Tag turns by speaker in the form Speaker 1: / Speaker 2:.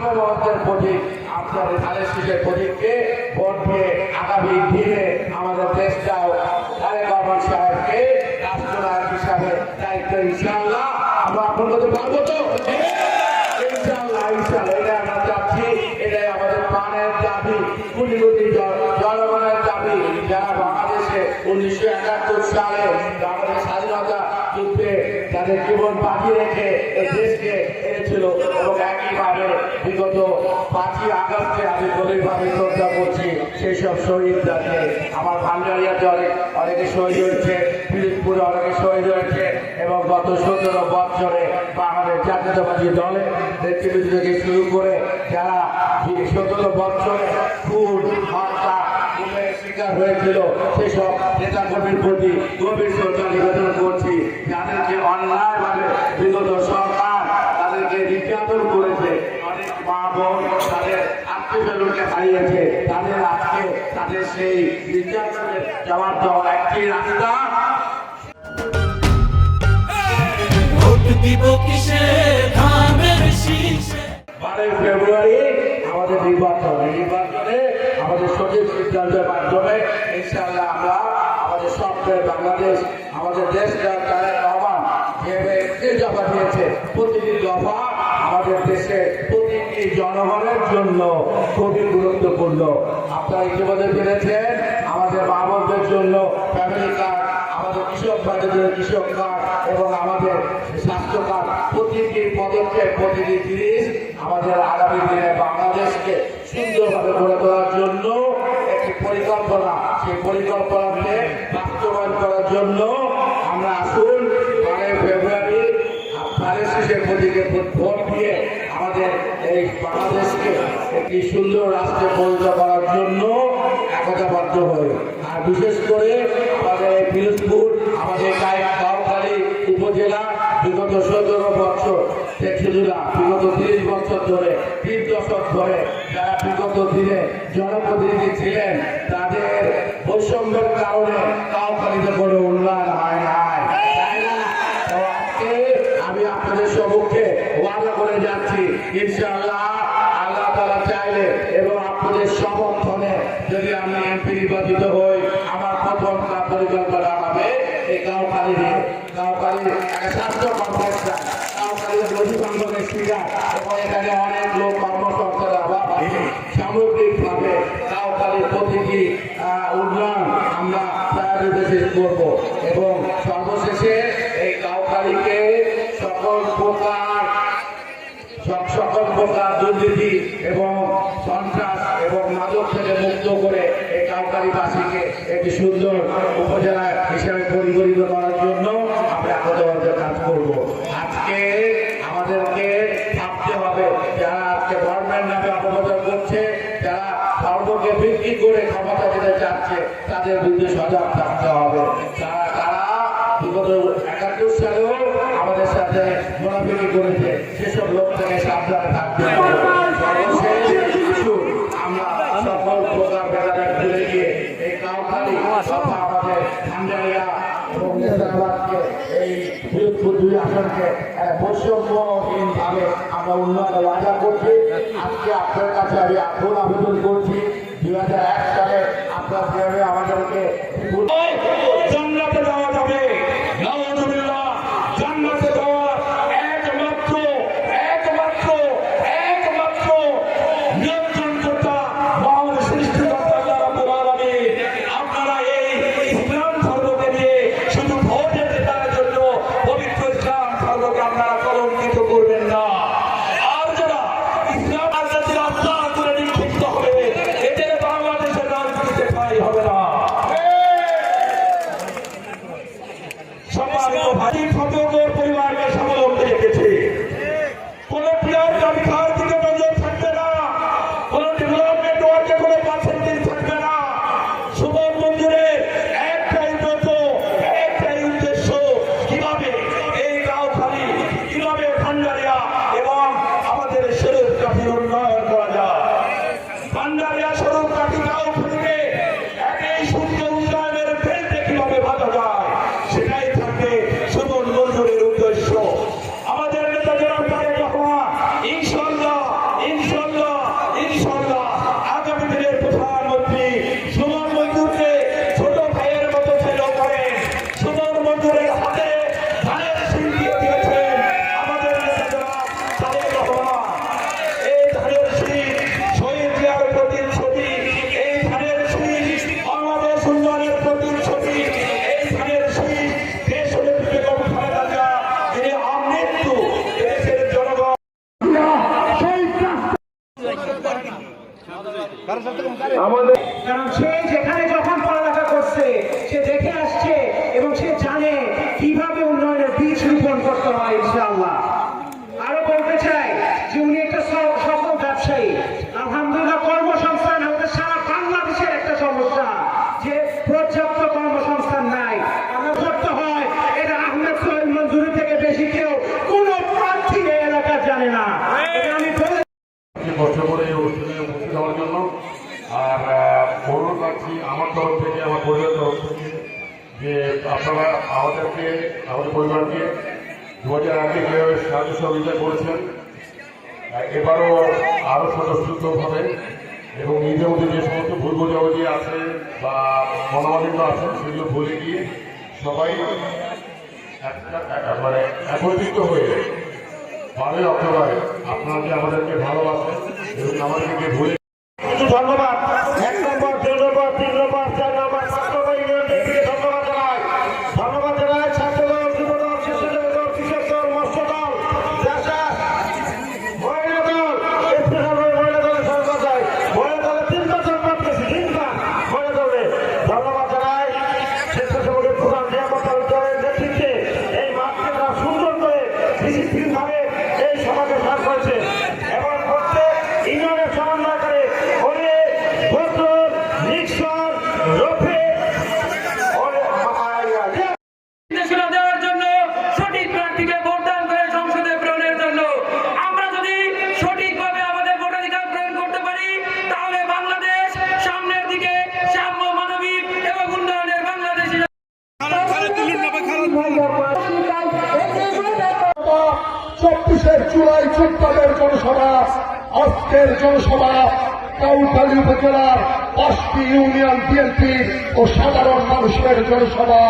Speaker 1: সার্বভৌমত্বের প্রতীক আপনাদের ধানের শীষের প্রতীককে ভোট দিয়ে আগামী দিনে আমাদের দেশটাও তারেক রহমান সাহেবকে রাষ্ট্রনায়ক হিসাবে দায়িত্ব ইনশাআল্লাহ আমরা আপন করতে পারবো তো। ইনশাআল্লাহ ইনশাআল্লাহ এটা আমরা চাচ্ছি, এটাই আমাদের প্রাণের দাবি, কোটি কোটি জনগণের দাবি, যারা বাংলাদেশে 1971 সালে আমাদের স্বাধীনতা যুদ্ধে তাদের জীবন বাঁচিয়ে রেখে এই দেশকে এনেছিল এবং একইভাবে বিগত 5ই আগস্টে আমি গভীরভাবে শ্রদ্ধা করছি সেই সব শহীদদেরকে। আমার ভান্ডারিয়াতে অনেকে শহীদ হয়েছে, পিরোজপুরে অনেকে শহীদ হয়েছে এবং গত 17 বছরে বাংলাদেশ জাতীয়তাবাদী দলে নেতৃবৃন্দ থেকে শুরু করে যারা 17 বছরে খুন হত্যা শিকার হয়েছিল সেসব নেতাকর্মীর প্রতি গভীর শ্রদ্ধা নিবেদন করছি। যাদেরকে অন্যায়ভাবে বিগত সরকার তাদেরকে নির্যাতন করেছে, অনেক মা বোন তাদের আত্মীয়স্বজনকে হারিয়েছে, তাদের আজকে তাদের সেই নির্যাতনের জবাব দেওয়ার একটি রাস্তা। ফেব্রুয়ারি আমাদের নির্বাচনে আমাদের সঠিক সিদ্ধান্তের মাধ্যমে ইনশাআল্লাহ আমরা আমাদের স্বপ্নের বাংলাদেশ, আমাদের দেশটা তারেক রহমান যেভাবে একটি দফা দিয়েছে, প্রতিটি দফা আমাদের দেশের প্রতিটি জনগণের জন্য খুবই গুরুত্বপূর্ণ। আপনারা ইতিমধ্যে জেনেছেন আমাদের মা বোনদের জন্য ফ্যামিলি কার্ড, আমাদের কৃষক ভাইদের জন্য কৃষক কার্ড এবং আমাদের স্বাস্থ্য কার্ড, প্রতিটি পদক্ষেপ প্রতিটি জিনিস আমাদের আগামী দিনে বাংলাদেশকে সুন্দরভাবে গড়ে তোলার জন্য একটি পরিকল্পনা, সেই পরিকল্পনাকে বাস্তবায়ন করার জন্য আমরা আসুন 12 ফেব্রুয়ারি ধানের শীষের প্রতীকে ভোট দিয়ে আমাদের এই বাংলাদেশকে একটি সুন্দর রাষ্ট্রে পরিণত করার জন্য একতাবদ্ধ হই। আর বিশেষ করে আমাদের এই পিরোজপুর, আমাদের গাইবান্ধা উপজেলা বিগত 17 বছর শুধুরা বিগত 30 বছর ধরে 3 দশক ধরে যারা বিগত দিনে জনপ্রতিনিধি ছিলেন তাদের বৈষম্যের কারণে কাউখালীতে কোনো উন্নয়ন হয় নাই, তাই না? তো আজকে আমি আপনাদের সম্মুখে ওয়াদা করে যাচ্ছি ইনশাআল্লাহ আল্লাহ তাআলা চাইলে এবং আপনাদের সমর্থনে যদি আমি এমপি নির্বাচিত হই, আমার প্রথম পরিকল্পনা হবে এই কাউখালী একটা স্বাস্থ্য কমপ্লেক্স, কাউখালীর স্পিকার এবং এখানে অনেক লোক কর্মসংস্থানের অভাব আছে। সামগ্রিকভাবে কাউখালীর প্রতিটি উন্নয়ন আমরা প্রায়োরিটি করব এবং সর্বশেষে এই কাউখালীকে সকল প্রকার দুর্নীতি এবং সন্ত্রাস এবং মাদক থেকে মুক্ত করে এই কাউখালীবাসীকে একটি সুন্দর উপজেলা হিসেবে পরিগণিত করার জন্য আমরা একতাবদ্ধ কাজ করব। আজকে আমাদেরকে ভাবতে হবে যারা আজকে ধর্মের নামে অপপ্রচার করছে, যারা ধর্মকে বিক্রি করে ক্ষমতা দিতে চাচ্ছে, তাদের বিরুদ্ধে সজাগ থাকতে হবে। তারা বিগত 71 সালেও আমাদের সাথে মুনাফিকি করেছে, সেসব লোক থেকে সাবধানে থাকতে হবে। আমরা সকল প্রকার বেড়াদার ফেলে গিয়ে এই কাউখালী তথা আমাদের ভান্ডারিয়া এবং নেত্রাবাদকে এই পিরোজপুর 2 আসনকে বৈষম্যহীনভাবে আমরা উন্নয়নের ওয়াদা করছি। আজকে আপনার কাছে আমি এখন আবেদন করছি 2001 সালে আপনার যেভাবে আমাদেরকে জান্নাতে যাওয়া যাবে, নাউজুবিল্লাহ, জান্নাতে যাওয়ার একমাত্র নিয়ন্ত্রণকর্তা মহান সৃষ্টিকর্তা আল্লাহ রাব্বুল আলামিন। আপনারা এই ইসলাম ধর্মকে নিয়ে শুধু ভোটে জেতার জন্য পবিত্র ইসলাম ধর্মকে আপনারা কলঙ্কিত করবেন না। আর যারা ইসলাম রাজনীতির আস্থা করে নিক্ষিপ্ত হবে, এদের বাংলাদেশের রাজনীতিতে ঠাঁই হবে না। সম্মানিত ভাই, ফটোগ্রাফার পরিবারকে স্বাবলম্বী রেখেছে, কোন প্লেয়ার তালিকার দিকে নজর থাকবে না, কোন ডেভেলপমেন্ট ওয়ার্কে কোনো পার্সেন্টেজ থাকবে না। সুবন মঞ্জুরের একটাই ব্রত, একটাই উদ্দেশ্য, কিভাবে এই কাউখালী, কিভাবে ভান্ডারিয়া এবং আমাদের স্বরূপকাঠির উন্নয়ন করা যায়। ভান্ডারিয়া, স্বরূপকাঠি, কাউখালীকে একই সুন্দর উন্নয়নের বেল্টে কিভাবে বাঁধা যায়, সেটাই থাকবে সুবন মঞ্জুরের উদ্দেশ্য। আমাদের নেতা জনাব তারেক রহমান ইনশাআল্লাহ
Speaker 2: আমাদের
Speaker 3: কারণ সে যেখানে যখন পড়ালেখা করছে সে দেখে আসছে এবং সে জানে কিভাবে উন্নয়নের বীজ রোপণ করতে হয় ইনশাআল্লাহ। আরো বলতে চাই যে উনি একটা সফল ব্যবসায়ী। আলহামদুলিল্লাহ, কর্মসংস্থান আমাদের সারা বাংলাদেশের একটা সমস্যা যে পর্যাপ্ত কর্মসংস্থান নাই। আমরা করতে হয় এটা আহমেদ সোহেল মঞ্জুরি থেকে বেশি কেউ কোন প্রার্থী এই এলাকা জানে না। এটা আমি বলে
Speaker 4: কষ্ট করে এই অনুষ্ঠানে উপস্থিত হওয়ার জন্য। আর অনুরোধ রাখছি আমার তরফ থেকে, আমার পরিবারের তরফ থেকে, যে আপনারা আমাদেরকে, আমাদের পরিবারকে 2000 আগে যেভাবে সাহায্য সহযোগিতা করেছেন, এবারও আরও স্বতঃস্ফূর্তভাবে এবং নিজের মধ্যে যে সমস্ত ভুল বোঝাবুঝি আছে বা মনোমালিন্য আছে সেগুলো ভুলে গিয়ে সবাই মানে একত্রিত হয়ে 12 অক্টোবর আপনারা যে আমাদেরকে ভালোবাসেন এবং আমাদেরকে ভুলে
Speaker 2: ধন্যবাদ। 1 নম্বর, 2 নম্বর, 3 নম্বর, 4 নম্বর, 5 নম্বর ইউনিয়নকে ধন্যবাদ জানাই। ধন্যবাদ জানাই ছাত্রদল, যুবদল, শিশুদল, কৃষক দল, মৎস্য দল, মহিলা দল, স্পেশাল মহিলা দলের ধন্যবাদ জানাই। মহিলা দলে 3টা ধন্যবাদ পেয়েছি, 3টা মহিলা দলে ধন্যবাদ জানাই। স্বেচ্ছাসেবকের প্রধান নিয়ামত অঞ্চলের নেতৃত্বে এই মাঠকে তারা সুন্দর করে ডিসিপ্লিন ভাবে এই সমাজে সার করেছে এবং প্রত্যেক ইউনিয়নের সমন্বয় করে
Speaker 5: নির্দেশনা দেওয়ার জন্য, সঠিক প্রার্থীকে ভোটদান করে সংসদে প্রেরণের জন্য। আমরা যদি সঠিকভাবে আমাদের ভোটাধিকার প্রয়োগ করতে পারি তাহলে বাংলাদেশ সামনের দিকে সাম্য, মানবিক এবং উন্নয়নের বাংলাদেশ।
Speaker 6: 24 জুলাই চট্টগ্রামের জনসভা, আজকের জনসভা কাউখালী উপজেলার 5টি ইউনিয়ন বিএনপির ও সাধারণ মানুষের জনসভা।